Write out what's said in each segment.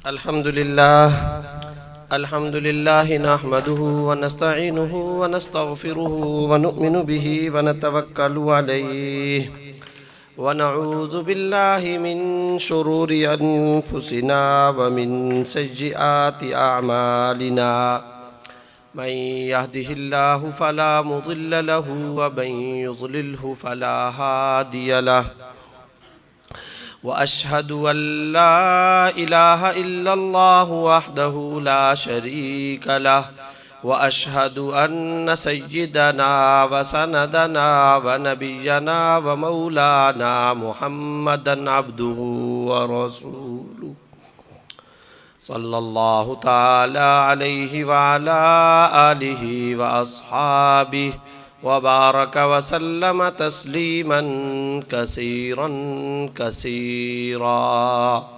الحمد لله نحمده ونستعينه ونستغفره ونؤمن به ونتوكل عليه ونعوذ بالله من شرور أنفسنا ومن سيئات أعمالنا من يهده الله فلا مضل له ومن يضلله فلا هادي له وأشهد أن لا إله إلا الله وحده لا شريك له وأشهد أن سيدنا وسندنا ونبينا ومولانا محمدا عبده ورسوله صلى الله تعالى عليه وعلى آله وأصحابه وبارك وسلم تسليما كثيرا كثيرا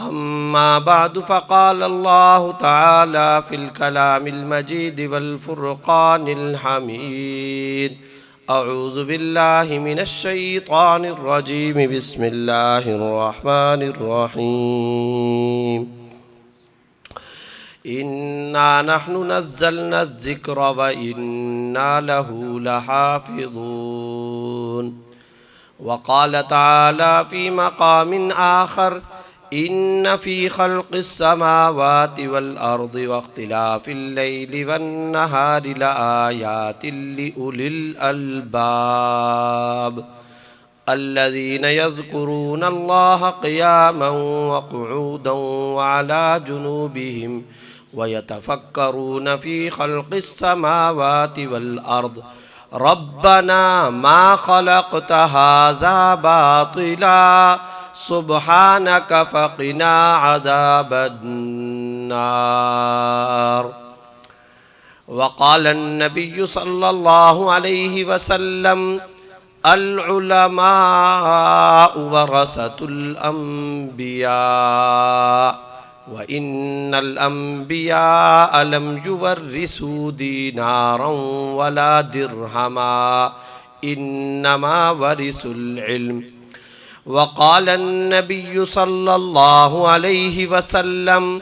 أما بعد فقال الله تعالى في الكلام المجيد والفرقان الحميد أعوذ بالله من الشيطان الرجيم بسم الله الرحمن الرحيم إنا نحن نزلنا الذكر وإنا له لحافظون وقال تعالى في مقام آخر إن في خلق السماوات والأرض واختلاف الليل والنهار لآيات لأولي الألباب الذين يذكرون الله قياما وقعودا وعلى جنوبهم ويتفكرون في خلق السماوات والأرض ربنا ما خلقت هذا باطلا سبحانك فقنا عذاب النار وقال النبي صلى الله عليه وسلم العلماء ورثة الأنبياء وإن الأنبياء لم يورثوا دينارا ولا درهما إنما ورثوا العلم وقال النبي صلى الله عليه وسلم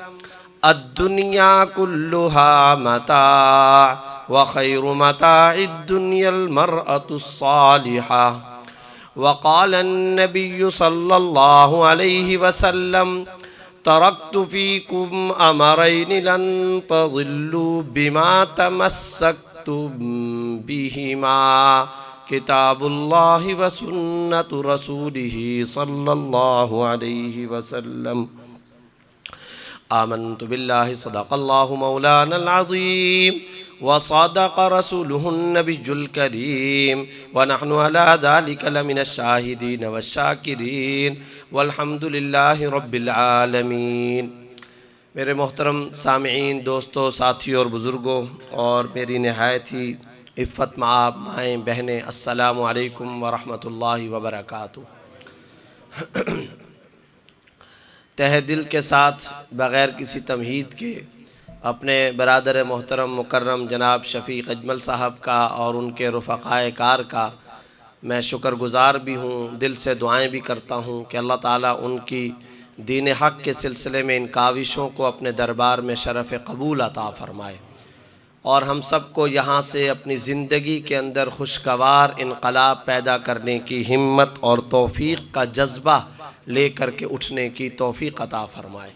الدنيا كلها متاع وخير متاع الدنيا المرأة الصالحة وقال النبي صلى الله عليه وسلم تركت فيكم أمرين لن تضلوا بما تمسكتم بهما كتاب الله وسنة رسوله صلى الله عليه وسلم آمنت بالله صدق الله مولانا العظيم وصدق رسوله النبي الكريم ونحن على ذلك لمن الشاهدين والشاكرين والحمد لله رب العالمين میرے محترم سامعین، دوستوں، ساتھیوں اور بزرگوں اور میری نہایت ہی عفت مآب مائیں بہنیں، السلام علیکم ورحمۃ اللہ وبرکاتہ۔ تہ دل کے ساتھ بغیر کسی تمہید کے اپنے برادر محترم مکرم جناب شفیق اجمل صاحب کا اور ان کے رفقائے کار کا میں شکر گزار بھی ہوں، دل سے دعائیں بھی کرتا ہوں کہ اللہ تعالیٰ ان کی دین حق کے سلسلے میں ان کاوشوں کو اپنے دربار میں شرف قبول عطا فرمائے اور ہم سب کو یہاں سے اپنی زندگی کے اندر خوشگوار انقلاب پیدا کرنے کی ہمت اور توفیق کا جذبہ لے کر کے اٹھنے کی توفیق عطا فرمائے۔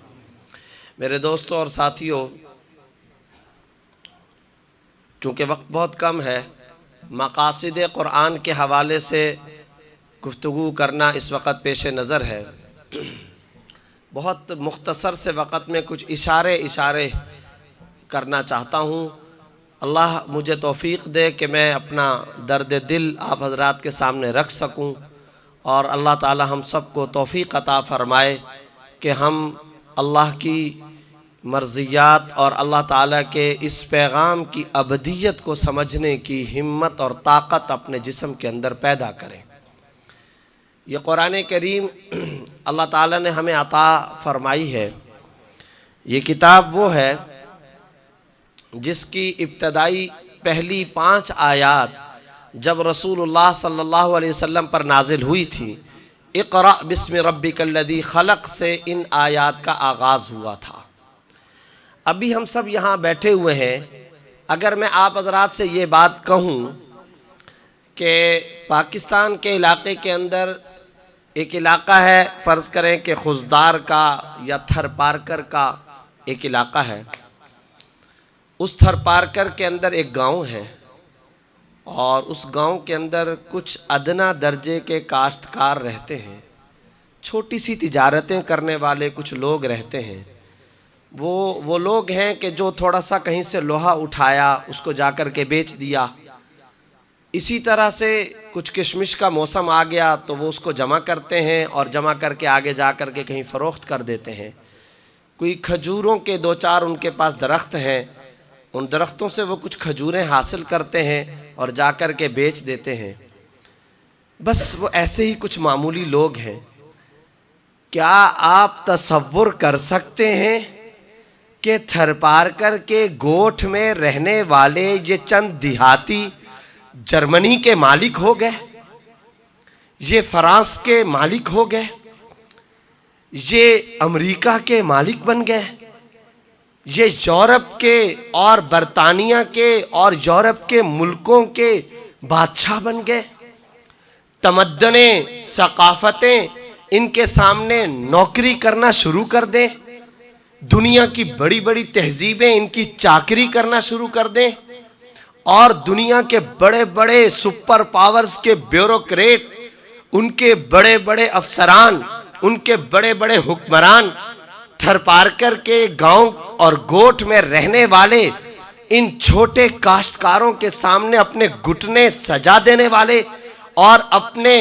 میرے دوستوں اور ساتھیوں، چونکہ وقت بہت کم ہے، مقاصد قرآن کے حوالے سے گفتگو کرنا اس وقت پیش نظر ہے۔ بہت مختصر سے وقت میں کچھ اشارے کرنا چاہتا ہوں۔ اللہ مجھے توفیق دے کہ میں اپنا درد دل آپ حضرات کے سامنے رکھ سکوں، اور اللہ تعالی ہم سب کو توفیق عطا فرمائے کہ ہم اللہ کی مرضیات اور اللہ تعالیٰ کے اس پیغام کی ابدیت کو سمجھنے کی ہمت اور طاقت اپنے جسم کے اندر پیدا کریں۔ یہ قرآن کریم اللہ تعالیٰ نے ہمیں عطا فرمائی ہے۔ یہ کتاب وہ ہے جس کی ابتدائی پہلی 5 آیات جب رسول اللہ صلی اللہ علیہ وسلم پر نازل ہوئی تھی، اقرأ بسم ربک الذی خلق سے ان آیات کا آغاز ہوا تھا۔ ابھی ہم سب یہاں بیٹھے ہوئے ہیں، اگر میں آپ حضرات سے یہ بات کہوں کہ پاکستان کے علاقے کے اندر ایک علاقہ ہے، فرض کریں کہ خزدار کا یا تھر پارکر کا ایک علاقہ ہے، اس تھر پارکر کے اندر ایک گاؤں ہے، اور اس گاؤں کے اندر کچھ ادنا درجے کے کاشتکار رہتے ہیں، چھوٹی سی تجارتیں کرنے والے کچھ لوگ رہتے ہیں۔ وہ لوگ ہیں کہ جو تھوڑا سا کہیں سے لوہا اٹھایا، اس کو جا کر کے بیچ دیا، اسی طرح سے کچھ کشمش کا موسم آ گیا تو وہ اس کو جمع کرتے ہیں اور جمع کر کے آگے جا کر کے کہیں فروخت کر دیتے ہیں۔ کوئی کھجوروں کے دو چار ان کے پاس درخت ہیں، ان درختوں سے وہ کچھ کھجوریں حاصل کرتے ہیں اور جا کر کے بیچ دیتے ہیں۔ بس وہ ایسے ہی کچھ معمولی لوگ ہیں۔ کیا آپ تصور کر سکتے ہیں کہ تھر پارکر کے گوٹھ میں رہنے والے یہ چند دیہاتی جرمنی کے مالک ہو گئے، یہ فرانس کے مالک ہو گئے، یہ امریکہ کے مالک بن گئے، یہ یورپ کے اور برطانیہ کے اور یورپ کے ملکوں کے بادشاہ بن گئے؟ تمدنیں، ثقافتیں ان کے سامنے نوکری کرنا شروع کر دیں، دنیا کی بڑی بڑی تہذیبیں ان کی چاکری کرنا شروع کر دیں، اور دنیا کے بڑے بڑے سپر پاورز کے بیوروکریٹ، ان کے بڑے بڑے افسران، ان کے بڑے بڑے حکمران تھر پارکر کے گاؤں اور گوٹھ میں رہنے والے ان چھوٹے کاشتکاروں کے سامنے اپنے گھٹنے سجا دینے والے اور اپنے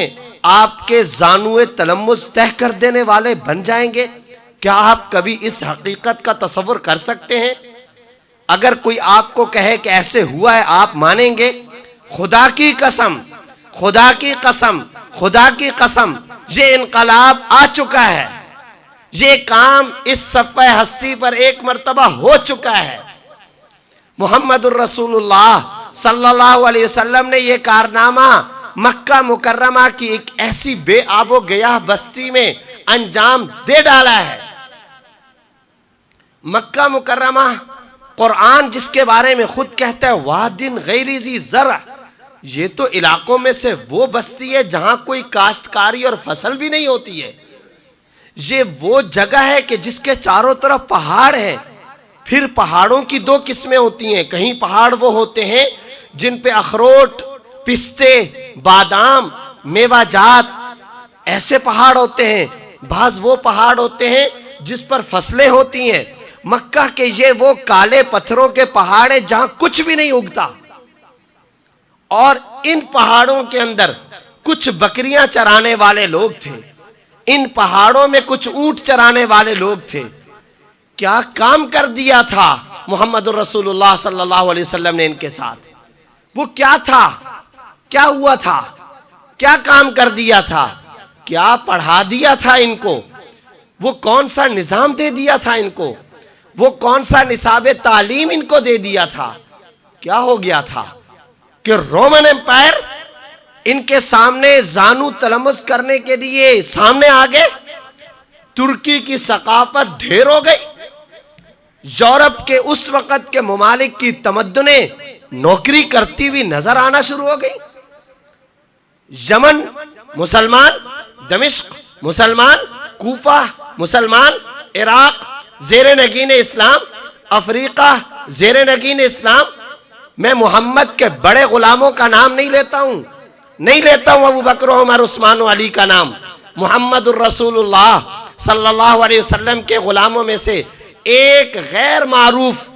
آپ کے زانوئے تلمس تہ کر دینے والے بن جائیں گے؟ کیا آپ کبھی اس حقیقت کا تصور کر سکتے ہیں؟ اگر کوئی آپ کو کہے کہ ایسے ہوا ہے، آپ مانیں گے؟ خدا کی قسم، خدا کی قسم، خدا کی قسم، یہ انقلاب آ چکا ہے، یہ کام اس صفحہ ہستی پر ایک مرتبہ ہو چکا ہے۔ محمد الرسول اللہ صلی اللہ علیہ وسلم نے یہ کارنامہ مکہ مکرمہ کی ایک ایسی بے آب و گیاہ بستی میں انجام دے ڈالا ہے۔ مکہ مکرمہ، قرآن جس کے بارے میں خود کہتا ہے وادٍ غیر ذی زرع، یہ تو علاقوں میں سے وہ بستی ہے جہاں کوئی کاشتکاری اور فصل بھی نہیں ہوتی ہے۔ یہ وہ جگہ ہے کہ جس کے چاروں طرف پہاڑ ہیں۔ پھر پہاڑوں کی دو قسمیں ہوتی ہیں، کہیں پہاڑ وہ ہوتے ہیں جن پہ اخروٹ، پستے، بادام، میوہ جات ایسے پہاڑ ہوتے ہیں، بعض وہ پہاڑ ہوتے ہیں جس پر فصلیں ہوتی ہیں۔ مکہ کے یہ وہ کالے پتھروں کے پہاڑ ہیں جہاں کچھ بھی نہیں اگتا، اور ان پہاڑوں کے اندر کچھ بکریاں چرانے والے لوگ تھے، ان پہاڑوں میں کچھ اونٹ چرانے والے لوگ تھے۔ کیا کام کر دیا تھا محمد الرسول اللہ صلی اللہ علیہ وسلم نے ان کے ساتھ؟ وہ کیا تھا؟ کیا ہوا تھا؟ کیا کام کر دیا تھا؟ کیا پڑھا دیا تھا ان کو؟ وہ کون سا نظام دے دیا تھا ان کو؟ وہ کون سا نصاب تعلیم ان کو دے دیا تھا؟ کیا ہو گیا تھا کہ رومن امپائر ان کے سامنے زانو تلمس کرنے کے لیے سامنے آگے؟ ترکی کی ثقافت ڈھیر ہو گئی، یورپ کے اس وقت کے ممالک کی تمدنیں نوکری کرتی ہوئی نظر آنا شروع ہو گئی۔ یمن مسلمان، دمشق مسلمان، کوفہ مسلمان، عراق زیر نگین اسلام، افریقہ زیر نگین اسلام۔ میں محمد کے بڑے غلاموں کا نام نہیں لیتا ہوں، ابو بکر و عمر عثمان و علی کا نام۔ محمد الرسول اللہ صلی اللہ علیہ وسلم کے غلاموں میں سے ایک غیر معروف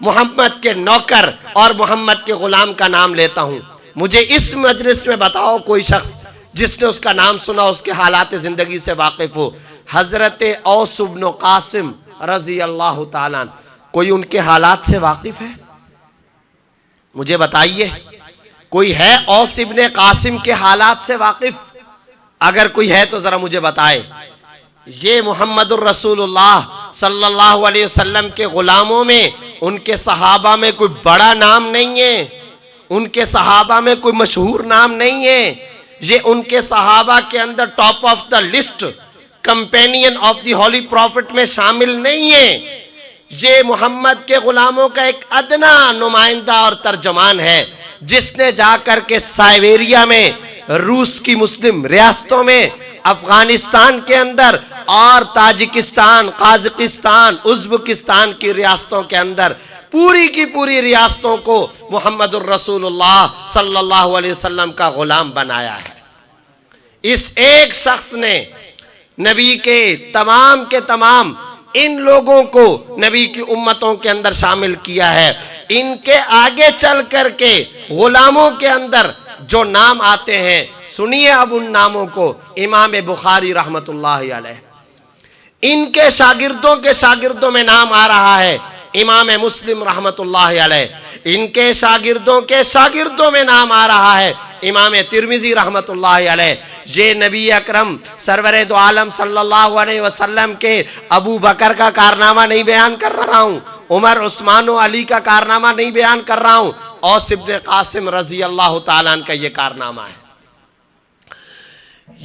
محمد کے نوکر اور محمد کے غلام کا نام لیتا ہوں۔ مجھے اس مجلس میں بتاؤ کوئی شخص جس نے اس کا نام سنا، اس کے حالات زندگی سے واقف ہو۔ حضرت اوس بن قاسم رضی اللہ تعالیٰ عنہ، کوئی ان کے حالات سے واقف ہے؟ مجھے بتائیے، کوئی ہے اوس ابن قاسم کے حالات سے واقف؟ اگر کوئی ہے تو ذرا مجھے بتائے۔ یہ محمد الرسول اللہ صلی اللہ علیہ وسلم کے غلاموں میں، ان کے صحابہ میں کوئی بڑا نام نہیں ہے، ان کے صحابہ میں کوئی مشہور نام نہیں ہے۔ یہ ان کے صحابہ کے اندر top of the list companion of the holy prophet میں شامل نہیں ہیں. یہ محمد کے غلاموں کا ایک ادنا نمائندہ اور ترجمان ہے جس نے جا کر کے سائبیریا میں، روس کی مسلم ریاستوں میں، افغانستان کے اندر اور تاجکستان، قازقستان، ازبکستان کی ریاستوں کے اندر پوری کی پوری ریاستوں کو محمد الرسول اللہ صلی اللہ علیہ وسلم کا غلام بنایا ہے. اس ایک شخص نے نبی کے تمام ان لوگوں کو نبی کی امتوں کے اندر شامل کیا ہے. ان کے آگے چل کر کے غلاموں کے اندر جو نام آتے ہیں، سنیے اب ان ناموں کو. امام بخاری رحمت اللہ علیہ، ان کے شاگردوں میں نام آ رہا ہے امام مسلم رحمت اللہ علیہ، ان کے شاگردوں میں نام آ رہا ہے امام ترمذی رحمت اللہ علیہ. یہ نبی اکرم سرور دو عالم صلی اللہ علیہ وسلم کے ابو بکر کا کارنامہ نہیں بیان کر رہا ہوں، عمر، عثمان و علی کا کارنامہ نہیں بیان کر رہا ہوں، اوس ابن قاسم رضی اللہ تعالیٰ عنہ کا یہ کارنامہ ہے.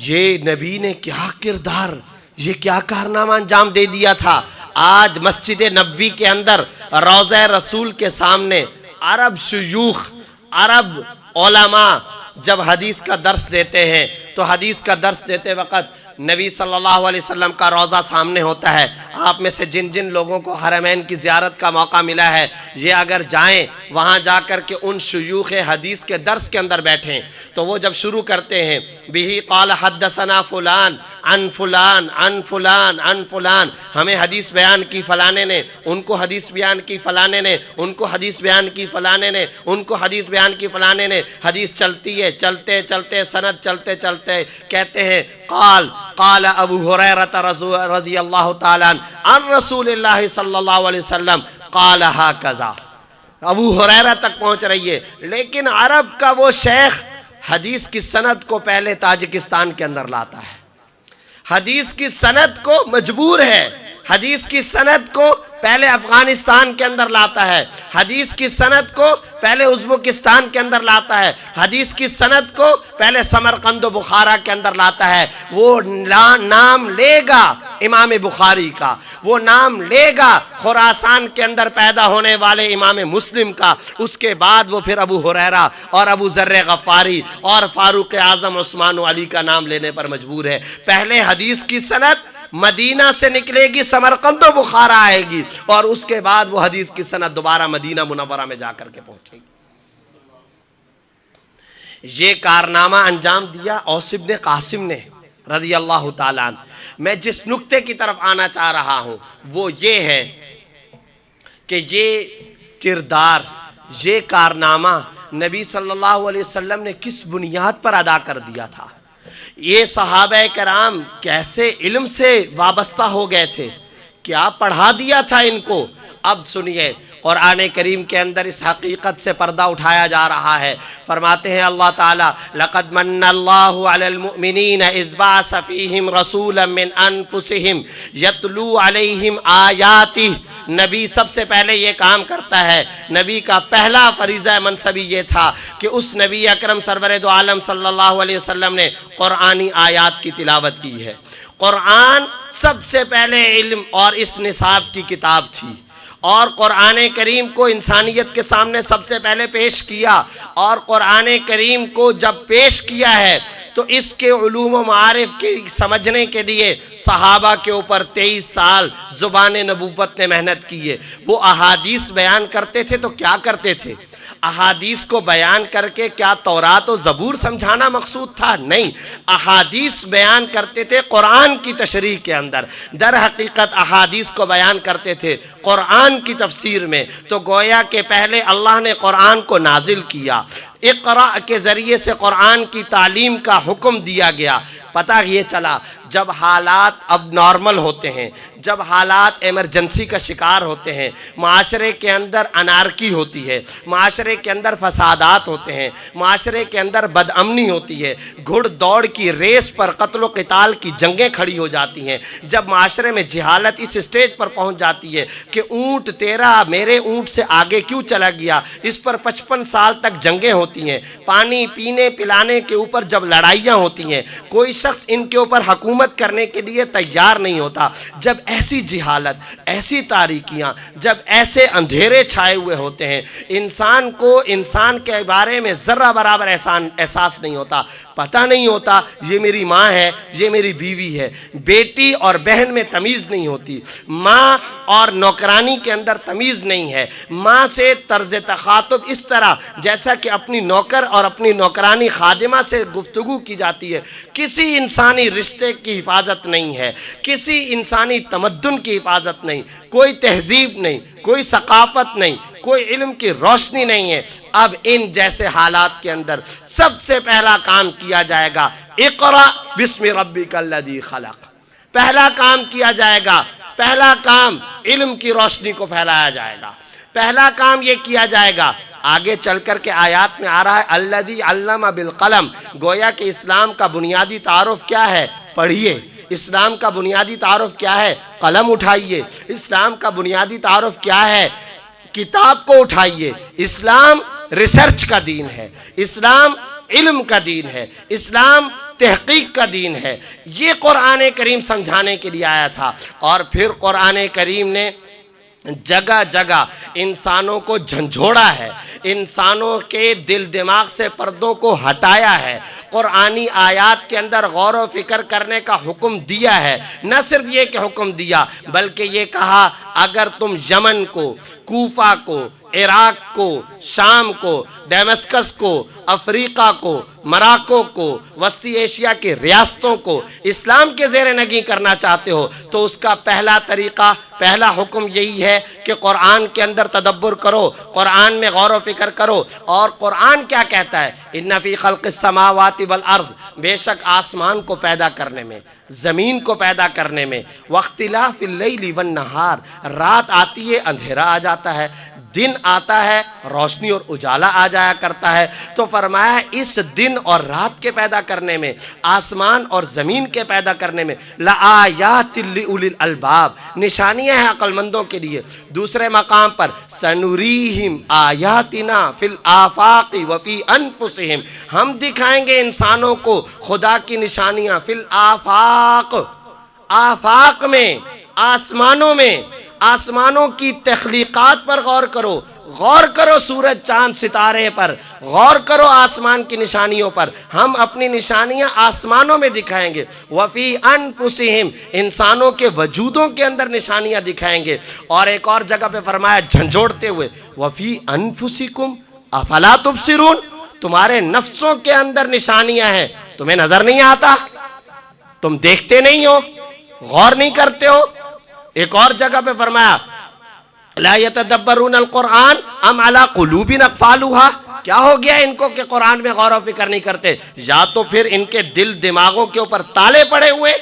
یہ نبی نے کیا کردار، یہ کیا کارنامہ انجام دے دیا تھا. آج مسجد نبوی کے اندر روضہ رسول کے سامنے عرب شیوخ، عرب علماء جب حدیث کا درس دیتے ہیں تو حدیث کا درس دیتے وقت نبی صلی اللہ علیہ وسلم کا روضہ سامنے ہوتا ہے. آپ میں سے جن لوگوں کو حرمین کی زیارت کا موقع ملا ہے، یہ اگر جائیں وہاں جا کر کے ان شیوخ حدیث کے درس کے اندر بیٹھیں تو وہ جب شروع کرتے ہیں بِهِ قال حدثنا فلان عن فلان عن فلان عن فلان، ہمیں حدیث بیان کی فلانے نے، ان کو حدیث بیان کی فلانے نے، ان کو حدیث بیان کی فلانے نے، ان کو حدیث بیان کی فلانے نے. حدیث چلتی ہے، چلتے سند چلتے کہتے ہیں قال ابو ہریرہ رضی اللہ تعالیٰ عن رسول اللہ صلی اللہ علیہ وسلم قال ہاکذا. ابو ہریرہ تک پہنچ رہی ہے، لیکن عرب کا وہ شیخ حدیث کی سند کو پہلے تاجکستان کے اندر لاتا ہے، حدیث کی سند کو مجبور ہے، حدیث کی سند کو پہلے افغانستان کے اندر لاتا ہے، حدیث کی سند کو پہلے ازبکستان کے اندر لاتا ہے، حدیث کی سند کو پہلے سمرقند و بخارا کے اندر لاتا ہے. وہ نام لے گا امام بخاری کا، وہ نام لے گا خراسان کے اندر پیدا ہونے والے امام مسلم کا. اس کے بعد وہ پھر ابو ہریرہ اور ابو ذر غفاری اور فاروق اعظم عثمان و علی کا نام لینے پر مجبور ہے. پہلے حدیث کی سند مدینہ سے نکلے گی، سمرقند و بخارا آئے گی، اور اس کے بعد وہ حدیث کی سند دوبارہ مدینہ منورہ میں جا کر کے پہنچے گی. یہ کارنامہ انجام دیا اوس ابن قاسم نے رضی اللہ تعالیٰ عنہ. میں جس نقطے کی طرف آنا چاہ رہا ہوں وہ یہ ہے کہ یہ کردار، یہ کارنامہ نبی صلی اللہ علیہ وسلم نے کس بنیاد پر ادا کر دیا تھا. یہ صحابہ کرام کیسے علم سے وابستہ ہو گئے تھے، کیا پڑھا دیا تھا ان کو. اب سنیے، قرآن کریم کے اندر اس حقیقت سے پردہ اٹھایا جا رہا ہے. فرماتے ہیں اللہ تعالیٰ لَقَدْ مَنَّ اللَّهُ عَلَى الْمُؤْمِنِينَ إِذْ بَعَثَ فِيهِمْ رَسُولًا مِّنْ أَنفُسِهِمْ يَتْلُو عَلَيْهِمْ آيَاتِهِ. نبی سب سے پہلے یہ کام کرتا ہے. نبی کا پہلا فریضہ منصبی یہ تھا کہ اس نبی اکرم سرور دو عالم صلی اللہ علیہ وسلم نے قرآنی آیات کی تلاوت کی ہے. قرآن سب سے پہلے علم اور اس نصاب کی کتاب تھی، اور قرآن کریم کو انسانیت کے سامنے سب سے پہلے پیش کیا. اور قرآن کریم کو جب پیش کیا ہے تو اس کے علوم و معارف کے سمجھنے کے لیے صحابہ کے اوپر 23 سال زبان نبوت نے محنت کی ہے. وہ احادیث بیان کرتے تھے تو کیا کرتے تھے؟ احادیث کو بیان کر کے کیا تورات و زبور سمجھانا مقصود تھا؟ نہیں، احادیث بیان کرتے تھے قرآن کی تشریح کے اندر. در حقیقت احادیث کو بیان کرتے تھے قرآن کی تفسیر میں. تو گویا کہ پہلے اللہ نے قرآن کو نازل کیا، اقرأ کے ذریعے سے قرآن کی تعلیم کا حکم دیا گیا. پتہ یہ چلا جب حالات اب نارمل ہوتے ہیں، جب حالات ایمرجنسی کا شکار ہوتے ہیں، معاشرے کے اندر انارکی ہوتی ہے، معاشرے کے اندر فسادات ہوتے ہیں، معاشرے کے اندر بد امنی ہوتی ہے، گھڑ دوڑ کی ریس پر قتل و قتال کی جنگیں کھڑی ہو جاتی ہیں، جب معاشرے میں جہالت اس اسٹیج پر پہنچ جاتی ہے کہ اونٹ تیرا میرے اونٹ سے آگے کیوں چلا گیا، اس پر 55 سال تک جنگیں ہوتی ہیں، پانی پینے پلانے کے اوپر جب لڑائیاں ہوتی ہیں، کوئی شخص ان کے اوپر حکومت کرنے کے لیے تیار نہیں ہوتا، جب ایسی جہالت، ایسی تاریکیاں، جب ایسے اندھیرے چھائے ہوئے ہوتے ہیں، انسان کو انسان کے بارے میں ذرہ برابر احساس نہیں ہوتا، پتہ نہیں ہوتا یہ میری ماں ہے، یہ میری بیوی ہے، بیٹی اور بہن میں تمیز نہیں ہوتی، ماں اور نوکرانی کے اندر تمیز نہیں ہے، ماں سے طرز تخاطب اس طرح جیسا کہ اپنی نوکر اور اپنی نوکرانی خادمہ سے گفتگو کی جاتی ہے، کسی انسانی رشتے کی حفاظت نہیں ہے، کسی انسانی تمدن کی حفاظت نہیں، کوئی تہذیب نہیں، کوئی ثقافت نہیں، کوئی علم کی روشنی نہیں ہے۔ اب ان جیسے حالات کے اندر سب سے پہلا کام کیا جائے گا، اقرأ بسم ربک الذی خلق، پہلا کام کیا جائے گا، پہلا کام علم کی روشنی کو پھیلایا جائے گا، پہلا کام یہ کیا جائے گا۔ آگے چل کر کے آیات میں آ رہا ہے الذی علم بالقلم، گویا کہ اسلام کا بنیادی تعارف کیا ہے؟ پڑھیے۔ اسلام کا بنیادی تعارف کیا ہے؟ قلم اٹھائیے۔ اسلام کا بنیادی تعارف کیا ہے؟ کتاب کو اٹھائیے۔ اسلام ریسرچ کا دین ہے، اسلام علم کا دین ہے، اسلام تحقیق کا دین ہے۔ یہ قرآن کریم سمجھانے کے لیے آیا تھا، اور پھر قرآن کریم نے جگہ جگہ انسانوں کو جھنجھوڑا ہے، انسانوں کے دل دماغ سے پردوں کو ہٹایا ہے، قرآنی آیات کے اندر غور و فکر کرنے کا حکم دیا ہے۔ نہ صرف یہ کہ حکم دیا، بلکہ یہ کہا اگر تم یمن کو، کوفہ کو، عراق کو، شام کو، ڈیمسکس کو، افریقہ کو، مراکو کو، وسطی ایشیا کے ریاستوں کو اسلام کے زیر نگیں کرنا چاہتے ہو تو اس کا پہلا طریقہ، پہلا حکم یہی ہے کہ قرآن کے اندر تدبر کرو، قرآن میں غور و فکر کرو۔ اور قرآن کیا کہتا ہے؟ ان فی خلق السماوات والارض، بے شک آسمان کو پیدا کرنے میں، زمین کو پیدا کرنے میں، واختلاف اللیل والنہار، رات آتی ہے اندھیرا آ جاتا ہے، دن آتا ہے روشنی اور اجالا آ جایا کرتا ہے، تو فرمایا اس دن اور رات کے پیدا کرنے میں، آسمان اور زمین کے پیدا کرنے میں لآیات لأولی الالباب، نشانیاں ہیں عقل مندوں کے لیے۔ دوسرے مقام پر سنوریہم آیاتنا فی الآفاق وفی انفسہم، ہم دکھائیں گے انسانوں کو خدا کی نشانیاں فی الآفاق، آفاق میں، آسمانوں میں، آسمانوں کی تخلیقات پر غور کرو، غور کرو سورج چاند ستارے پر، غور کرو آسمان کی نشانیوں پر، ہم اپنی نشانیاں آسمانوں میں دکھائیں گے، وفی انفسہم، انسانوں کے وجودوں کے اندر نشانیاں دکھائیں گے۔ اور ایک اور جگہ پہ فرمایا جھنجھوڑتے ہوئے وفی انفسکم افلا تبصرون، تمہارے نفسوں کے اندر نشانیاں ہیں، تمہیں نظر نہیں آتا؟ تم دیکھتے نہیں ہو؟ غور نہیں کرتے ہو؟ ایک اور جگہ پہ فرمایا لا یتدبرون القرآن ام علی قلوب اقفالها، کیا ہو گیا ان کو کہ قرآن میں غور و فکر نہیں کرتے؟ یا تو پھر ان کے دل دماغوں کے اوپر تالے پڑے ہوئے،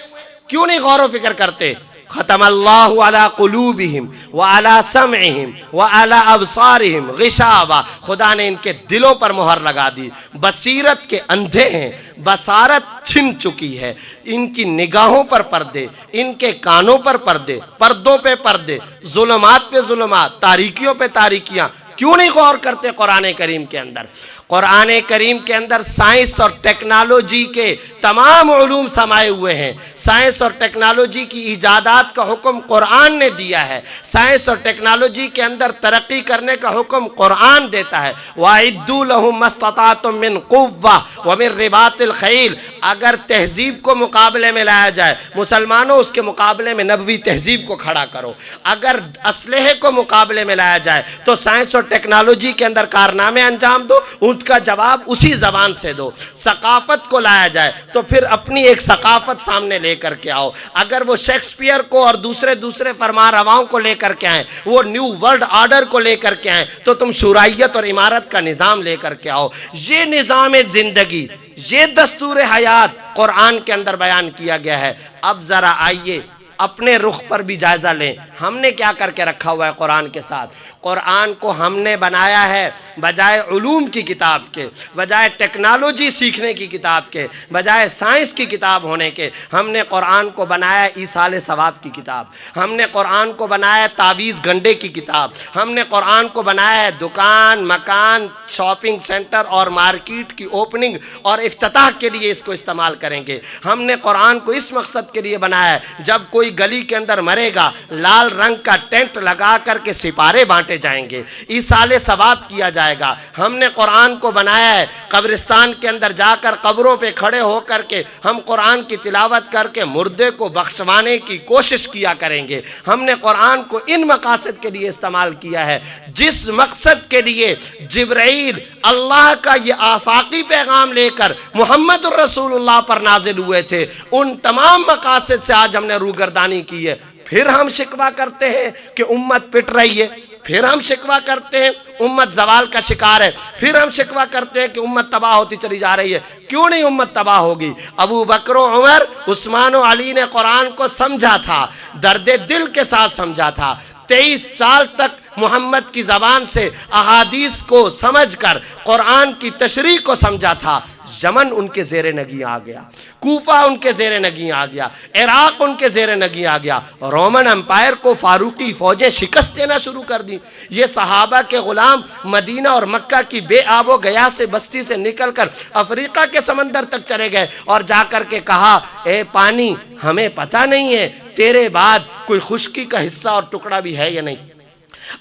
کیوں نہیں غور و فکر کرتے؟ ختم اللہ علی قلوبہم وعلی سمعہم وعلی ابصارہم غشاوہ، خدا نے ان کے دلوں پر مہر لگا دی، بصیرت کے اندھے ہیں، بصارت چھن چکی ہے، ان کی نگاہوں پر پردے، ان کے کانوں پر پردے، پردوں پہ پردے، ظلمات پہ ظلمات، تاریکیوں پہ تاریکیاں، کیوں نہیں غور کرتے قرآن کریم کے اندر؟ قرآن کریم کے اندر سائنس اور ٹیکنالوجی کے تمام علوم سمائے ہوئے ہیں، سائنس اور ٹیکنالوجی کی ایجادات کا حکم قرآن نے دیا ہے، سائنس اور ٹیکنالوجی کے اندر ترقی کرنے کا حکم قرآن دیتا ہے۔ وَأَعِدُّوا لَهُم مَّا اسْتَطَعْتُم مِّن قُوَّةٍ وَمِن رِّبَاطِ الْخَيْلِ، اگر تہذیب کو مقابلے میں لایا جائے، مسلمانوں اس کے مقابلے میں نبوی تہذیب کو کھڑا کرو، اگر اسلحے کو مقابلے میں لایا جائے تو سائنس اور ٹیکنالوجی کے اندر کارنامے انجام دو، ان کا جواب اسی زبان سے دو۔ ثقافت کو لایا جائے تو پھر اپنی ایک ثقافت سامنے لے کر کے آؤ، اگر وہ شیکسپیئر کو اور دوسرے فرما رواؤں کو لے کر کے آئیں، وہ نیو ورلڈ آرڈر کو لے کر کے آئیں، تو تم شورائیت اور امارت کا نظام لے کر کے آؤ۔ یہ نظام زندگی یہ دستور حیات قرآن کے اندر بیان کیا گیا ہے۔ اب ذرا آئیے اپنے رخ پر بھی جائزہ لیں، ہم نے کیا کر کے رکھا ہوا ہے قرآن کے ساتھ۔ قرآن کو ہم نے بنایا ہے بجائے علوم کی کتاب کے، بجائے ٹیکنالوجی سیکھنے کی کتاب کے، بجائے سائنس کی کتاب ہونے کے، ہم نے قرآن کو بنایا ایصال ثواب کی کتاب، ہم نے قرآن کو بنایا تعویذ گنڈے کی کتاب، ہم نے قرآن کو بنایا ہے دکان مکان شاپنگ سینٹر اور مارکیٹ کی اوپننگ اور افتتاح کے لیے اس کو استعمال کریں گے۔ ہم نے قرآن کو اس مقصد کے لیے بنایا ہے جب کوئی گلی کے اندر مرے گا لال رنگ کا ٹینٹ لگا کر کے سپارے بانٹے جائیں گے، ایصال ثواب کیا جائے گا۔ ہم نے قرآن کو بنایا ہے قبرستان کے اندر جا کر قبروں پہ کھڑے ہو کر کے ہم قرآن کی تلاوت کر کے مردے کو بخشوانے کی کوشش کیا کریں گے۔ ہم نے قرآن کو ان مقاصد کے لیے استعمال کیا ہے جس مقصد کے لیے جبرائیل اللہ کا یہ آفاقی پیغام لے کر محمد الرسول اللہ پر نازل ہوئے تھے، ان تمام مقاصد سے آج ہم نے روگردانی کی ہے۔ پھر ہم شکوہ کرتے ہیں کہ امت پٹ رہی ہے، پھر ہم شکوہ کرتے ہیں امت زوال کا شکار ہے، پھر ہم شکوہ کرتے ہیں کہ امت تباہ ہوتی چلی جا رہی ہے۔ کیوں نہیں امت تباہ ہوگی؟ ابو بکر و عمر عثمان و علی نے قرآن کو سمجھا تھا، درد دل کے ساتھ سمجھا تھا، 23 سال تک محمد کی زبان سے احادیث کو سمجھ کر قرآن کی تشریح کو سمجھا تھا۔ یمن ان کے زیر نگیں آ گیا، کوفہ ان کے زیر نگیں آ گیا، عراق ان کے زیر نگیں آ گیا، رومن امپائر کو فاروقی فوجیں شکست دینا شروع کر دی۔ یہ صحابہ کے غلام مدینہ اور مکہ کی بے آب و گیا سے بستی سے نکل کر افریقہ کے سمندر تک چلے گئے اور جا کر کے کہا اے پانی ہمیں پتہ نہیں ہے تیرے بعد کوئی خشکی کا حصہ اور ٹکڑا بھی ہے یا نہیں۔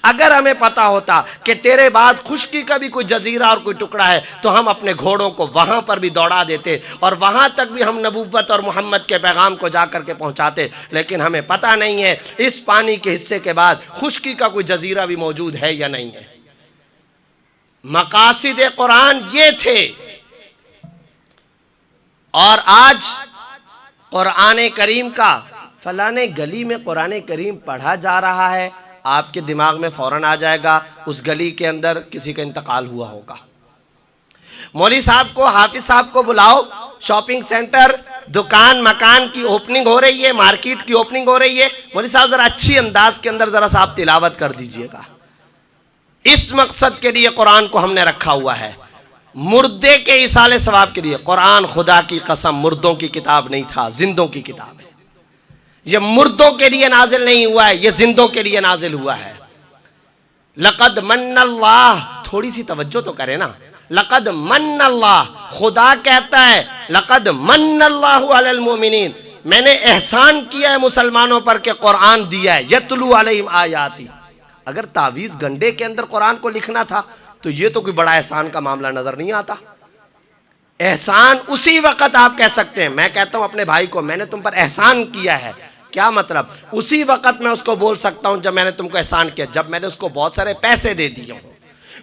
اگر ہمیں پتا ہوتا کہ تیرے بعد خشکی کا بھی کوئی جزیرہ اور کوئی ٹکڑا ہے تو ہم اپنے گھوڑوں کو وہاں پر بھی دوڑا دیتے اور وہاں تک بھی ہم نبوت اور محمد کے پیغام کو جا کر کے پہنچاتے، لیکن ہمیں پتہ نہیں ہے اس پانی کے حصے کے بعد خشکی کا کوئی جزیرہ بھی موجود ہے یا نہیں ہے۔ مقاصد قرآن یہ تھے، اور آج قرآن کریم کا فلانے گلی میں قرآن کریم پڑھا جا رہا ہے، آپ کے دماغ میں فوراً آ جائے گا اس گلی کے اندر کسی کا انتقال ہوا ہوگا۔ مولوی صاحب کو حافظ صاحب کو بلاؤ، شاپنگ سینٹر دکان مکان کی اوپننگ ہو رہی ہے، مارکیٹ کی اوپننگ ہو رہی ہے، مولوی صاحب ذرا اچھی انداز کے اندر ذرا صاحب تلاوت کر دیجئے گا۔ اس مقصد کے لیے قرآن کو ہم نے رکھا ہوا ہے، مردے کے ایصال ثواب کے لیے۔ قرآن خدا کی قسم مردوں کی کتاب نہیں تھا، زندوں کی کتاب ہے۔ یہ مردوں کے لیے نازل نہیں ہوا ہے، یہ زندوں کے لیے نازل ہوا ہے۔ لقد من اللہ، تھوڑی سی توجہ تو کرے نا، لقد من اللہ، خدا کہتا ہے لقد من اللہ علی المؤمنین، میں نے احسان کیا ہے مسلمانوں پر کہ قرآن دیا ہے، یتلو علیہم آیاتی۔ اگر تعویذ گنڈے کے اندر قرآن کو لکھنا تھا تو یہ تو کوئی بڑا احسان کا معاملہ نظر نہیں آتا۔ احسان اسی وقت آپ کہہ سکتے ہیں، میں کہتا ہوں اپنے بھائی کو میں نے تم پر احسان کیا ہے، کیا مطلب؟ اسی وقت میں اس کو بول سکتا ہوں جب میں نے تم کو احسان کیا، جب میں نے اس کو بہت سارے پیسے دے دیے ہوں۔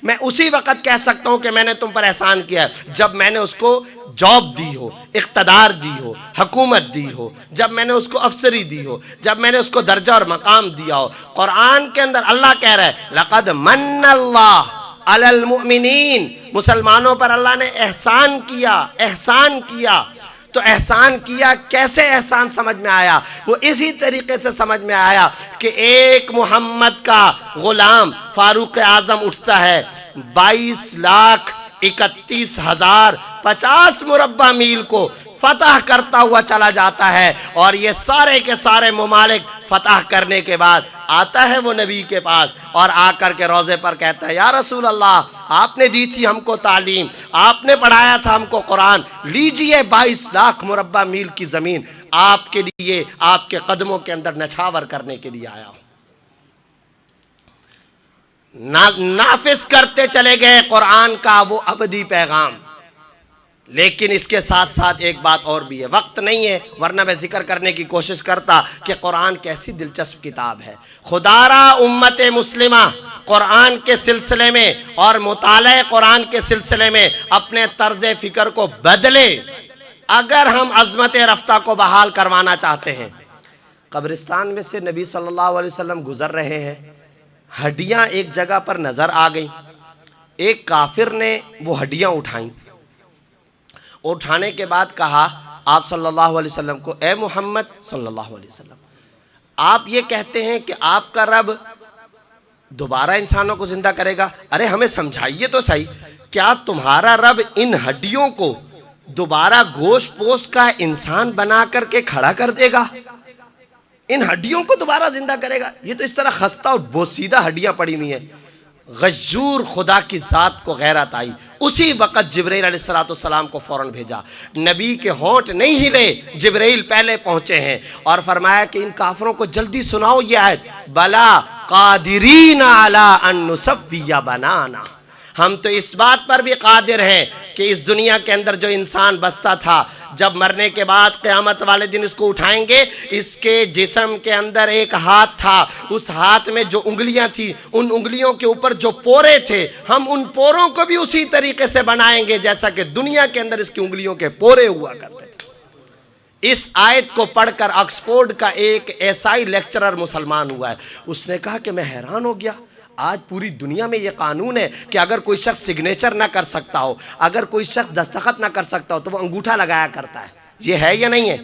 میں اسی وقت کہہ سکتا ہوں کہ میں نے تم پر احسان کیا ہے جب میں نے اس کو جاب دی ہو، اقتدار دی ہو، حکومت دی ہو، جب میں نے اس کو افسری دی ہو، جب میں نے اس کو درجہ اور مقام دیا ہو۔ قرآن کے اندر اللہ کہہ رہا ہے لقد من اللہ علی المؤمنین، مسلمانوں پر اللہ نے احسان کیا، احسان کیا۔ تو احسان کیا، کیسے احسان سمجھ میں آیا؟ وہ اسی طریقے سے سمجھ میں آیا کہ ایک محمد کا غلام فاروق اعظم اٹھتا ہے، 22,31,050 مربع میل کو فتح کرتا ہوا چلا جاتا ہے، اور یہ سارے کے سارے ممالک فتح کرنے کے بعد آتا ہے وہ نبی کے پاس اور آ کر کے روضے پر کہتا ہے یا رسول اللہ، آپ نے دی تھی ہم کو تعلیم، آپ نے پڑھایا تھا ہم کو قرآن، لیجئے 22 لاکھ مربع میل کی زمین آپ کے لیے، آپ کے قدموں کے اندر نچھاور کرنے کے لیے آیا ہوں۔ نافذ کرتے چلے گئے قرآن کا وہ ابدی پیغام۔ لیکن اس کے ساتھ ساتھ ایک بات اور بھی ہے، وقت نہیں ہے ورنہ میں ذکر کرنے کی کوشش کرتا کہ قرآن کیسی دلچسپ کتاب ہے۔ خدا را امت مسلمہ قرآن کے سلسلے میں اور مطالعہ قرآن کے سلسلے میں اپنے طرز فکر کو بدلے اگر ہم عظمت رفتہ کو بحال کروانا چاہتے ہیں۔ قبرستان میں سے نبی صلی اللہ علیہ وسلم گزر رہے ہیں، ہڈیاں ایک جگہ پر نظر آ گئیں، ایک کافر نے وہ ہڈیاں اٹھائیں، اٹھانے کے بعد کہا آپ صلی اللہ علیہ وسلم کو، اے محمد صلی اللہ علیہ وسلم، آپ یہ کہتے ہیں کہ آپ کا رب دوبارہ انسانوں کو زندہ کرے گا؟ ارے ہمیں سمجھائیے تو صحیح، کیا تمہارا رب ان ہڈیوں کو دوبارہ گوشت پوست کا انسان بنا کر کے کھڑا کر دے گا؟ ان ہڈیوں کو دوبارہ زندہ کرے گا؟ یہ تو اس طرح خستہ اور بوسیدہ ہڈیاں پڑی ہوئی ہیں۔ غیور خدا کی ذات کو غیرت آئی، اسی وقت جبرائیل علیہ السلام کو فوراً بھیجا۔ نبی کے ہونٹ نہیں ہلے، جبرائیل پہلے پہنچے ہیں اور فرمایا کہ ان کافروں کو جلدی سناؤ یہ آیت، بلا قادرین علی ان نسوی بنانا، ہم تو اس بات پر بھی قادر ہیں کہ اس دنیا کے اندر جو انسان بستا تھا، جب مرنے کے بعد قیامت والے دن اس کو اٹھائیں گے، اس کے جسم کے اندر ایک ہاتھ تھا، اس ہاتھ میں جو انگلیاں تھی، ان انگلیوں کے اوپر جو پورے تھے، ہم ان پوروں کو بھی اسی طریقے سے بنائیں گے جیسا کہ دنیا کے اندر اس کی انگلیوں کے پورے ہوا کرتے تھے۔ اس آیت کو پڑھ کر آکسفورڈ کا ایک عیسائی لیکچرر مسلمان ہوا ہے، اس نے کہا کہ میں حیران ہو گیا، آج پوری دنیا میں یہ قانون ہے کہ اگر کوئی شخص سگنیچر نہ کر سکتا ہو، اگر کوئی شخص دستخط نہ کر سکتا ہو تو وہ انگوٹھا لگایا کرتا ہے۔ یہ ہے یا نہیں ہے؟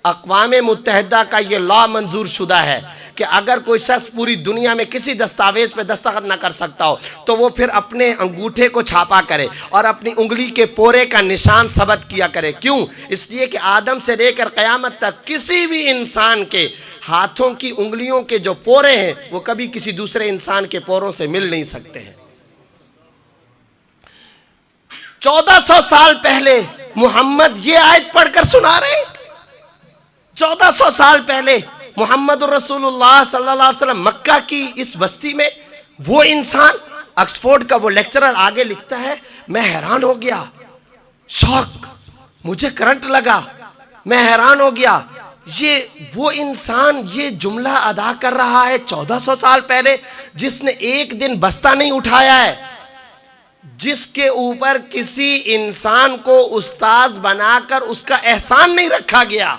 اقوام متحدہ کا یہ لا منظور شدہ ہے کہ اگر کوئی شخص پوری دنیا میں کسی دستاویز پہ دستخط نہ کر سکتا ہو تو وہ پھر اپنے انگوٹھے کو چھاپا کرے اور اپنی انگلی کے پورے کا نشان ثبت کیا کرے۔ کیوں؟ اس لیے کہ آدم سے لے کر قیامت تک کسی بھی انسان کے ہاتھوں کی انگلیوں کے جو پورے ہیں وہ کبھی کسی دوسرے انسان کے پوروں سے مل نہیں سکتے ہیں۔ 1400 سال پہلے محمد یہ آیت پڑھ کر سنا رہے ہیں۔ 1400 سال پہلے محمد الرسول اللہ صلی اللہ علیہ وسلم مکہ کی اس بستی میں، وہ انسان، آکسفورڈ کا وہ لیکچرر آگے لکھتا ہے، میں حیران ہو گیا، شوق، مجھے کرنٹ لگا، میں حیران ہو گیا، یہ وہ انسان یہ جملہ ادا کر رہا ہے 1400 سال پہلے، جس نے ایک دن بستہ نہیں اٹھایا ہے، جس کے اوپر کسی انسان کو استاذ بنا کر اس کا احسان نہیں رکھا گیا۔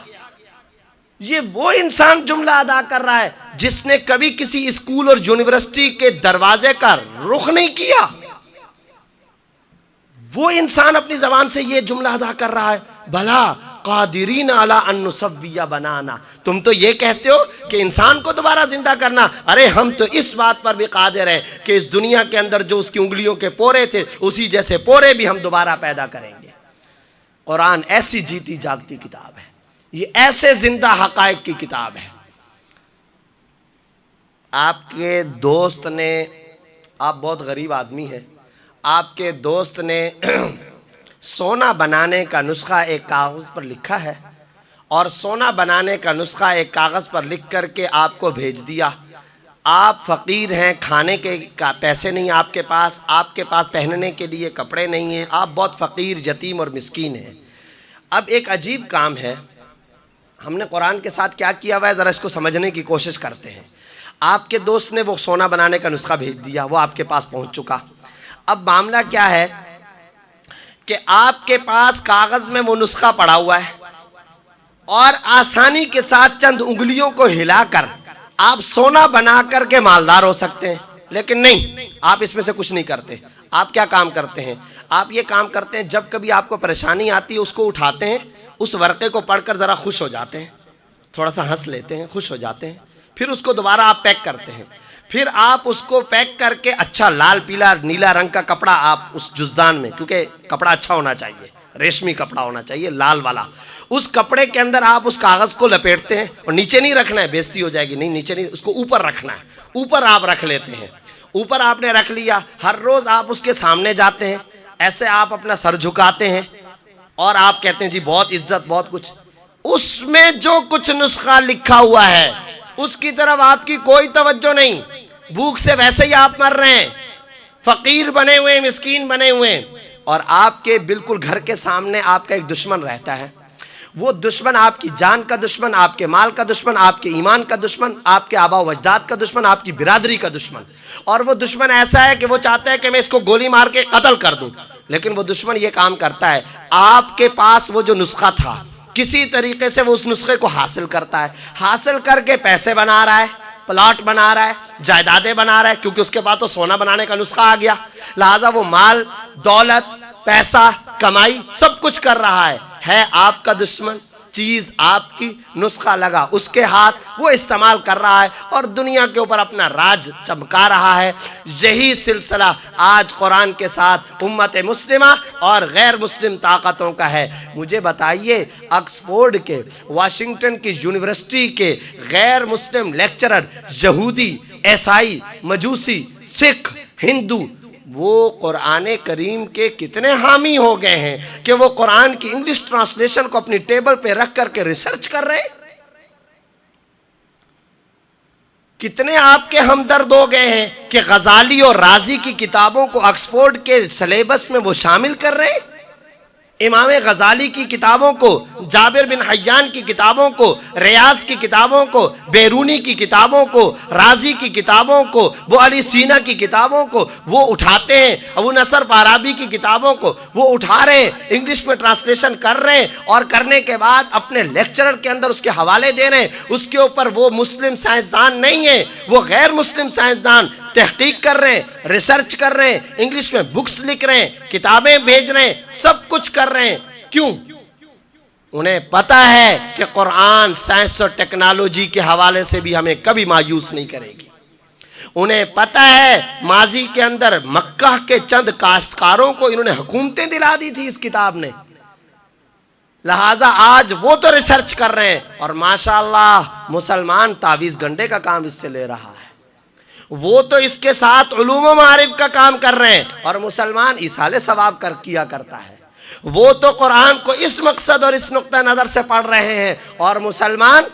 یہ وہ انسان جملہ ادا کر رہا ہے جس نے کبھی کسی اسکول اور یونیورسٹی کے دروازے کا رخ نہیں کیا۔ وہ انسان اپنی زبان سے یہ جملہ ادا کر رہا ہے، بھلا قادرین علی ان نسوی بنانا، تم تو یہ کہتے ہو کہ انسان کو دوبارہ زندہ کرنا، ارے ہم تو اس بات پر بھی قادر ہیں کہ اس دنیا کے اندر جو اس کی انگلیوں کے پورے تھے اسی جیسے پورے بھی ہم دوبارہ پیدا کریں گے۔ قرآن ایسی جیتی جاگتی کتاب ہے، یہ ایسے زندہ حقائق کی کتاب ہے۔ آپ کے دوست نے، آپ بہت غریب آدمی ہیں، آپ کے دوست نے سونا بنانے کا نسخہ ایک کاغذ پر لکھا ہے اور سونا بنانے کا نسخہ ایک کاغذ پر لکھ کر کے آپ کو بھیج دیا۔ آپ فقیر ہیں، کھانے کے پیسے نہیں آپ کے پاس پہننے کے لیے کپڑے نہیں ہیں، آپ بہت فقیر، یتیم اور مسکین ہیں۔ اب ایک عجیب کام ہے، ہم نے قرآن کے ساتھ کیا کیا ہوا ہے، ذرا اس کو سمجھنے کی کوشش کرتے ہیں۔ آپ کے دوست نے وہ سونا بنانے کا نسخہ بھیج دیا، وہ آپ کے پاس پہنچ چکا۔ اب معاملہ کیا ہے کہ آپ کے پاس کاغذ میں وہ نسخہ پڑا ہوا ہے اور آسانی کے ساتھ چند انگلیوں کو ہلا کر آپ سونا بنا کر کے مالدار ہو سکتے ہیں، لیکن نہیں، آپ اس میں سے کچھ نہیں کرتے۔ آپ کیا کام کرتے ہیں؟ آپ یہ کام کرتے ہیں، جب کبھی آپ کو پریشانی آتی ہے اس کو اٹھاتے ہیں، اس ورقے کو پڑھ کر ذرا خوش ہو جاتے ہیں، تھوڑا سا ہنس لیتے ہیں، خوش ہو جاتے ہیں، پھر اس کو دوبارہ آپ پیک کرتے ہیں، پھر آپ اس کو پیک کر کے اچھا لال پیلا نیلا رنگ کا کپڑا آپ اس جزدان میں، کیونکہ کپڑا اچھا ہونا چاہیے، ریشمی کپڑا ہونا چاہیے، لال والا، اس کپڑے کے اندر آپ اس کاغذ کو لپیٹتے ہیں، اور نیچے نہیں رکھنا ہے، بےزتی ہو جائے گی، نہیں نیچے نہیں، اس کو اوپر رکھنا ہے، اوپر آپ رکھ لیتے ہیں۔ اوپر آپ نے رکھ لیا، ہر روز آپ اس کے سامنے جاتے ہیں، ایسے آپ اپنا سر جھکاتے ہیں اور آپ کہتے ہیں جی بہت عزت، بہت کچھ۔ اس میں جو کچھ نسخہ لکھا ہوا ہے اس کی طرف آپ کی کوئی توجہ نہیں، بھوک سے ویسے ہی آپ مر رہے ہیں، فقیر بنے ہوئے، مسکین بنے ہوئے، اور آپ کے بالکل گھر کے سامنے آپ کا ایک دشمن رہتا ہے۔ وہ دشمن آپ کی جان کا دشمن، آپ کے مال کا دشمن، آپ کے ایمان کا دشمن، آپ کے آبا و اجداد کا دشمن، آپ کی برادری کا دشمن، اور وہ دشمن ایسا ہے کہ وہ چاہتا ہے کہ میں اس کو گولی مار کے قتل کر دوں، لیکن وہ دشمن یہ کام کرتا ہے، آپ کے پاس وہ جو نسخہ تھا کسی طریقے سے وہ اس نسخے کو حاصل کرتا ہے، حاصل کر کے پیسے بنا رہا ہے، پلاٹ بنا رہا ہے، جائیدادیں بنا رہا ہے، کیونکہ اس کے پاس تو سونا بنانے کا نسخہ آ گیا، لہٰذا وہ مال، دولت، پیسہ کمائی سب کچھ کر رہا ہے آپ کا دشمن، چیز آپ کی، نسخہ لگا اس کے ہاتھ، وہ استعمال کر رہا ہے اور دنیا کے اوپر اپنا راج چمکا رہا ہے۔ یہی سلسلہ آج قرآن کے ساتھ امت مسلمہ اور غیر مسلم طاقتوں کا ہے۔ مجھے بتائیے آکسفورڈ کے، واشنگٹن کی یونیورسٹی کے غیر مسلم لیکچرر، یہودی، عیسائی، مجوسی، سکھ، ہندو، وہ قرآن کریم کے کتنے حامی ہو گئے ہیں کہ وہ قرآن کی انگلش ٹرانسلیشن کو اپنی ٹیبل پہ رکھ کر کے ریسرچ کر رہے ہیں۔ کتنے آپ کے ہمدرد ہو گئے ہیں کہ غزالی اور رازی کی کتابوں کو آکسفورڈ کے سلیبس میں وہ شامل کر رہے ہیں۔ امام غزالی کی کتابوں کو، جابر بن حیان کی کتابوں کو، ریاض کی کتابوں کو، بیرونی کی کتابوں کو، رازی کی کتابوں کو، وہ علی سینا کی کتابوں کو وہ اٹھاتے ہیں، ابو نصر فارابی کی کتابوں کو وہ اٹھا رہے ہیں، انگلش میں ٹرانسلیشن کر رہے ہیں، اور کرنے کے بعد اپنے لیکچرر کے اندر اس کے حوالے دے رہے ہیں۔ اس کے اوپر وہ مسلم سائنسدان نہیں ہیں، وہ غیر مسلم سائنسدان تحقیق کر رہے ہیں، ریسرچ کر رہے ہیں، انگلش میں بکس لکھ رہے ہیں، کتابیں بھیج رہے ہیں، سب کچھ کر رہے ہیں۔ کیوں؟ انہیں پتا ہے کہ قرآن سائنس اور ٹیکنالوجی کے حوالے سے بھی ہمیں کبھی مایوس نہیں کرے گی۔ انہیں پتا ہے ماضی کے اندر مکہ کے چند کاشتکاروں کو انہوں نے حکومتیں دلا دی تھی اس کتاب نے، لہٰذا آج وہ تو ریسرچ کر رہے ہیں، اور ماشاءاللہ مسلمان تعویذ گنڈے کا کام اس سے لے رہا ہے، وہ تو اس کے ساتھ علوم و معارف کا کام کر رہے ہیں، اور مسلمان ایصال ثواب کیا کرتا ہے۔ وہ تو قرآن کو اس مقصد اور اس نقطہ نظر سے پڑھ رہے ہیں، اور مسلمان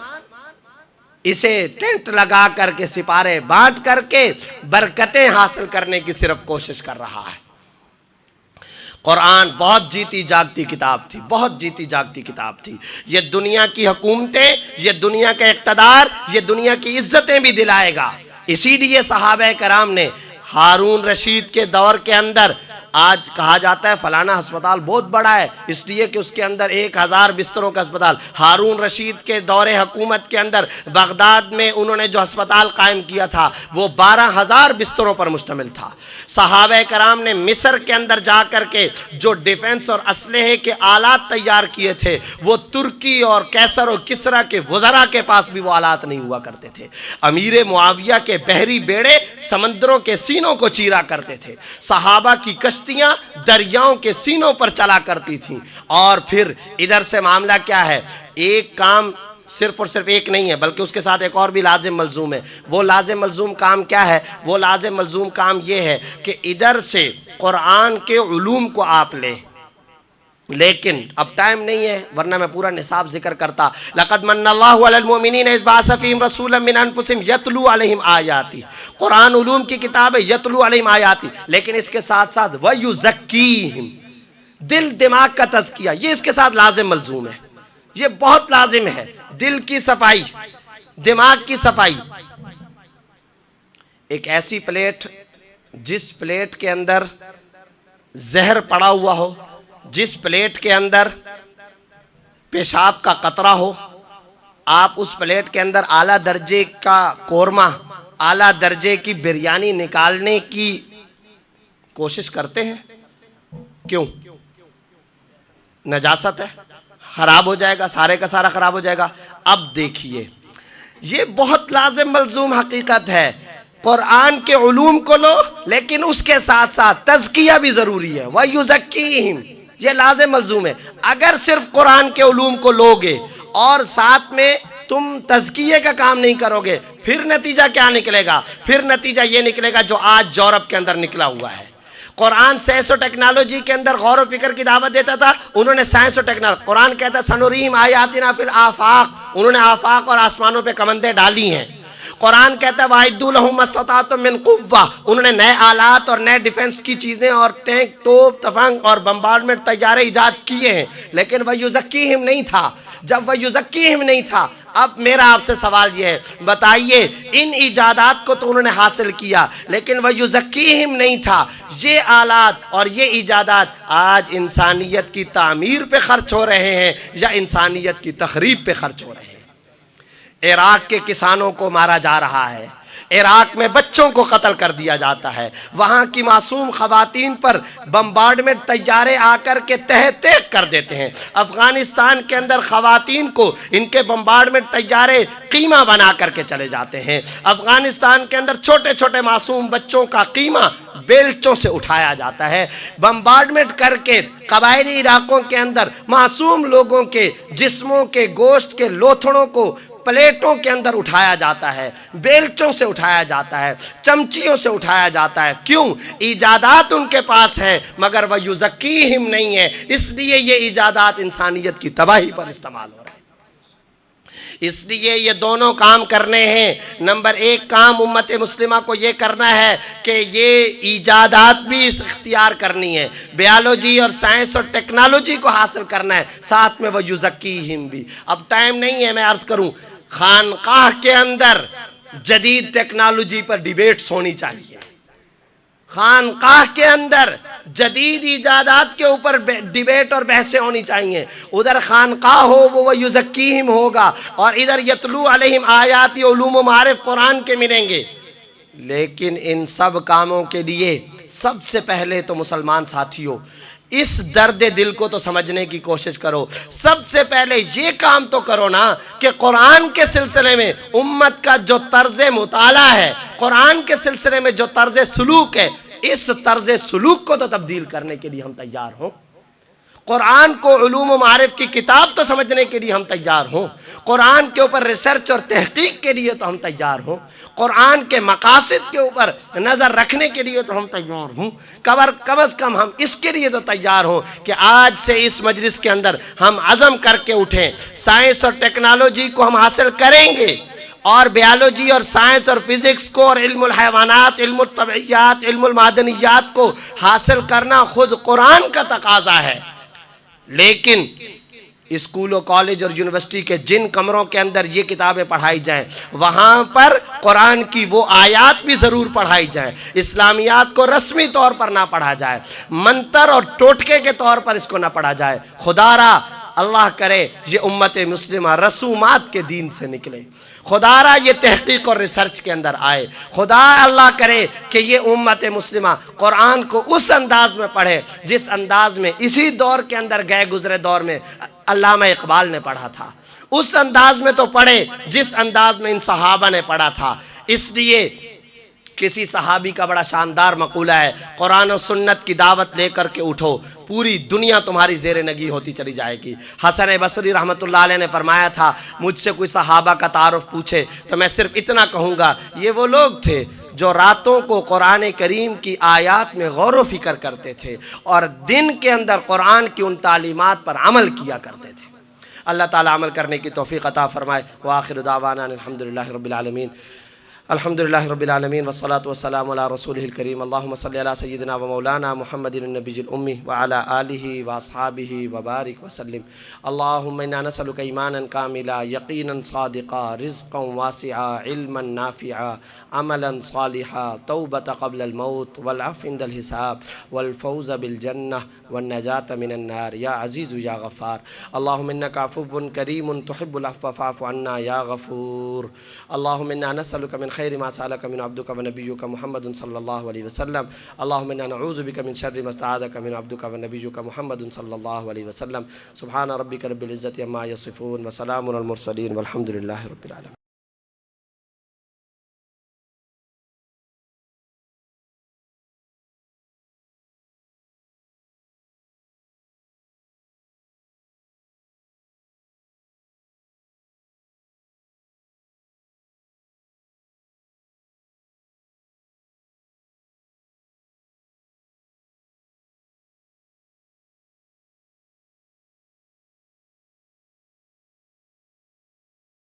اسے ٹینٹ لگا کر کے، سپارے بانٹ کر کے برکتیں حاصل کرنے کی صرف کوشش کر رہا ہے۔ قرآن بہت جیتی جاگتی کتاب تھی، بہت جیتی جاگتی کتاب تھی۔ یہ دنیا کی حکومتیں، یہ دنیا کا اقتدار، یہ دنیا کی عزتیں بھی دلائے گا۔ اسی لیے صحابہ کرام نے ہارون رشید کے دور کے اندر، آج کہا جاتا ہے فلانا ہسپتال بہت بڑا ہے اس لیے کہ اس کے اندر 1000 بستروں کا ہسپتال، ہارون رشید کے دور حکومت کے اندر بغداد میں انہوں نے جو ہسپتال قائم کیا تھا وہ 12000 بستروں پر مشتمل تھا۔ صحابہ کرام نے مصر کے اندر جا کر کے جو ڈیفنس اور اسلحے کے آلات تیار کیے تھے وہ ترکی اور کیسر و کسرا کے وزراء کے پاس بھی وہ آلات نہیں ہوا کرتے تھے۔ امیر معاویہ کے بحری بیڑے سمندروں کے سینوں کو چیرا کرتے تھے، صحابہ کی کشتیاں دریاؤں کے سینوں پر چلا کرتی تھیں۔ اور پھر ادھر سے معاملہ کیا ہے، ایک کام صرف اور صرف ایک نہیں ہے بلکہ اس کے ساتھ ایک اور بھی لازم ملزوم ہے۔ وہ لازم ملزوم کام کیا ہے؟ وہ لازم ملزوم کام یہ ہے کہ ادھر سے قرآن کے علوم کو آپ لیں، لیکن اب ٹائم نہیں ہے ورنہ میں پورا نصاب ذکر کرتا۔ لقد من اللہ علی المؤمنین اذ بعث فیہم رسولا من انفسہم یتلو علیہم آیاتی، قرآن علوم کی کتاب ہے، یتلو علیہم آیاتی، لیکن اس کے ساتھ ساتھ ویزکیہم، دل دماغ کا تزکیہ، یہ اس کے ساتھ لازم ملزوم ہے، یہ بہت لازم ہے۔ دل کی صفائی، دماغ کی صفائی۔ ایک ایسی پلیٹ جس پلیٹ کے اندر زہر پڑا ہوا ہو، جس پلیٹ کے اندر پیشاب کا قطرہ ہو، آپ اس پلیٹ کے اندر اعلیٰ درجے کا قورمہ، اعلیٰ درجے کی بریانی نکالنے کی کوشش کرتے ہیں؟ کیوں؟ نجاست ہے، خراب ہو جائے گا، سارے کا سارا خراب ہو جائے گا۔ اب دیکھیے یہ بہت لازم ملزوم حقیقت ہے، قرآن کے علوم کو لو لیکن اس کے ساتھ ساتھ تزکیہ بھی ضروری ہے، وَيُزَكِّيهِمْ، یہ لازم ملزوم ہے۔ اگر صرف قرآن کے علوم کو لوگے اور ساتھ میں تم تزکیے کا کام نہیں کرو گے، پھر نتیجہ کیا نکلے گا؟ پھر نتیجہ یہ نکلے گا جو آج یورپ کے اندر نکلا ہوا ہے۔ قرآن سائنس و ٹیکنالوجی کے اندر غور و فکر کی دعوت دیتا تھا، انہوں نے سائنس و ٹیکنالوجی، قرآن کہتا ہے سنوریم آیاتنا فی الآفاق، انہوں نے آفاق اور آسمانوں پہ کمندیں ڈالی ہیں۔ قرآن کہتا ہے وَأَعِدُّوا لَهُم مَّا اسْتَطَعْتُم مِّن قُوَّةٍ، انہوں نے نئے آلات اور نئے ڈیفنس کی چیزیں اور ٹینک، توپ، تفنگ اور بمبارڈمنٹ طیارے ایجاد کیے ہیں، لیکن وَيُزَكِّيهِمْ نہیں تھا۔ جب وَيُزَكِّيهِمْ نہیں تھا، اب میرا آپ سے سوال یہ ہے، بتائیے ان ایجادات کو تو انہوں نے حاصل کیا لیکن وَيُزَكِّيهِمْ نہیں تھا۔ یہ آلات اور یہ ایجادات آج انسانیت کی تعمیر پہ خرچ ہو رہے ہیں یا انسانیت کی تخریب پہ خرچ ہو رہے ہیں۔ عراق کے کسانوں کو مارا جا رہا ہے، عراق میں بچوں کو قتل کر دیا جاتا ہے، وہاں کی معصوم خواتین پر بمبارڈمنٹ طیارے آ کر کے تہہ تیغ کر دیتے ہیں، افغانستان کے اندر خواتین کو ان کے بمبارڈمنٹ طیارے قیمہ بنا کر کے چلے جاتے ہیں، افغانستان کے اندر چھوٹے چھوٹے معصوم بچوں کا قیمہ بیلچوں سے اٹھایا جاتا ہے، بمبارڈمنٹ کر کے قبائلی علاقوں کے اندر معصوم لوگوں کے جسموں کے گوشت کے لوتھڑوں کو پلیٹوں کے اندر اٹھایا جاتا ہے، بیلچوں سے اٹھایا جاتا ہے، چمچیوں سے اٹھایا جاتا ہے۔ کیوں؟ ایجادات ان کے پاس ہیں مگر وہ یزکیہم نہیں ہے، اس لیے یہ ایجادات انسانیت کی تباہی پر استعمال ہو رہے ہیں۔ اس لیے یہ دونوں کام کرنے ہیں۔ نمبر ایک کام امت مسلمہ کو یہ کرنا ہے کہ یہ ایجادات بھی اختیار کرنی ہے، بیالوجی اور سائنس اور ٹیکنالوجی کو حاصل کرنا ہے، ساتھ میں وہ یزکیہم بھی۔ اب ٹائم نہیں ہے میں عرض کروں، خانقاہ کے اندر جدید ٹیکنالوجی پر ڈیبیٹس ہونی چاہیے، خانقاہ کے اندر جدید ایجادات کے اوپر ڈیبیٹ اور بحثیں ہونی چاہیے۔ ادھر خانقاہ ہو وہ یزکیہم ہوگا، اور ادھر یتلو علیہم آیات علوم و معارف قرآن کے ملیں گے۔ لیکن ان سب کاموں کے لیے سب سے پہلے تو مسلمان ساتھیوں اس درد دل کو تو سمجھنے کی کوشش کرو، سب سے پہلے یہ کام تو کرو نا کہ قرآن کے سلسلے میں امت کا جو طرز مطالعہ ہے، قرآن کے سلسلے میں جو طرز سلوک ہے، اس طرز سلوک کو تو تبدیل کرنے کے لیے ہم تیار ہوں۔ قرآن کو علوم و معارف کی کتاب تو سمجھنے کے لیے ہم تیار ہوں، قرآن کے اوپر ریسرچ اور تحقیق کے لیے تو ہم تیار ہوں، قرآن کے مقاصد کے اوپر نظر رکھنے کے لیے تو ہم تیار ہوں، کم از کم ہم اس کے لیے تو تیار ہوں کہ آج سے اس مجلس کے اندر ہم عزم کر کے اٹھیں، سائنس اور ٹیکنالوجی کو ہم حاصل کریں گے، اور بیالوجی اور سائنس اور فزکس کو اور علم الحیوانات، علم الطبعیات، علم المعدنیات کو حاصل کرنا خود قرآن کا تقاضا ہے۔ لیکن اسکول و کالج اور یونیورسٹی کے جن کمروں کے اندر یہ کتابیں پڑھائی جائیں وہاں پر قرآن کی وہ آیات بھی ضرور پڑھائی جائیں، اسلامیات کو رسمی طور پر نہ پڑھا جائے، منتر اور ٹوٹکے کے طور پر اس کو نہ پڑھا جائے۔ خدا را اللہ کرے یہ امت مسلمہ رسومات کے دین سے نکلے، خدا را یہ تحقیق اور ریسرچ کے اندر آئے، خدا اللہ کرے کہ یہ امت مسلمہ قرآن کو اس انداز میں پڑھے جس انداز میں اسی دور کے اندر گئے گزرے دور میں علامہ اقبال نے پڑھا تھا، اس انداز میں تو پڑھے جس انداز میں ان صحابہ نے پڑھا تھا۔ اس لیے کسی صحابی کا بڑا شاندار مقولہ ہے، قرآن و سنت کی دعوت لے کر کے اٹھو، پوری دنیا تمہاری زیر نگی ہوتی چلی جائے گی۔ حسن بصری رحمۃ اللہ علیہ نے فرمایا تھا، مجھ سے کوئی صحابہ کا تعارف پوچھے تو میں صرف اتنا کہوں گا، یہ وہ لوگ تھے جو راتوں کو قرآن کریم کی آیات میں غور و فکر کرتے تھے اور دن کے اندر قرآن کی ان تعلیمات پر عمل کیا کرتے تھے۔ اللہ تعالیٰ عمل کرنے کی توفیق عطا فرمائے۔ وآخر دعوانا الحمدللہ رب العالمین، الحمدللہ رب العالمین والصلاة والسلام علی رسولہ الکریم، اللہم صلی علی سیدنا و مولانا محمد النبی الامی وعلی آلہ واصحابہ وبارک وسلم۔ اللہم انا نسألک ایمانا کاملا، یقینا صادقا، رزقا واسعا، علما نافعا، عملا صالحا، توبة قبل الموت، والعفو عند الحساب، والفوز بالجنہ، والنجاة من النار، یا عزیز یا غفار۔ اللہم انک عفو کریم تحب العفو فاعف عنا یا غفور۔ اللہم انا نسألک من خیر ما سألک من عبدک ونبیک محمد صلی اللہ علیہ وسلم، اللہم انا نعوذ بک من شر ما استعاذک من عبدک ونبیک محمد صلی اللہ علیہ وسلم۔ سبحان ربک رب العزة عما یصفون، وسلام علی المرسلین، والحمد للہ رب العالمین۔